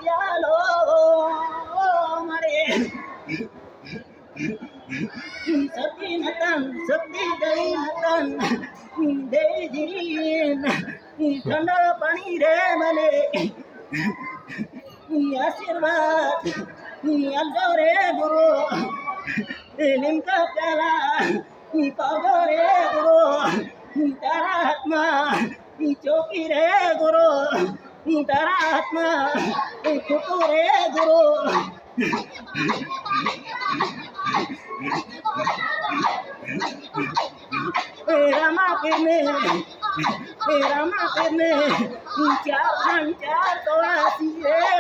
प्यालो मरे सती नतन सती गई नतन दे जीन ठंडा पानी रे मले आशीर्वाद अल्लो रे गुरु लिमका प्याला पागो रे गुरु तारा आत्मा चौकी रे गुरु तारा आत्मा खुटू रे गुरु रामा फिरने चार तोड़ा सी रे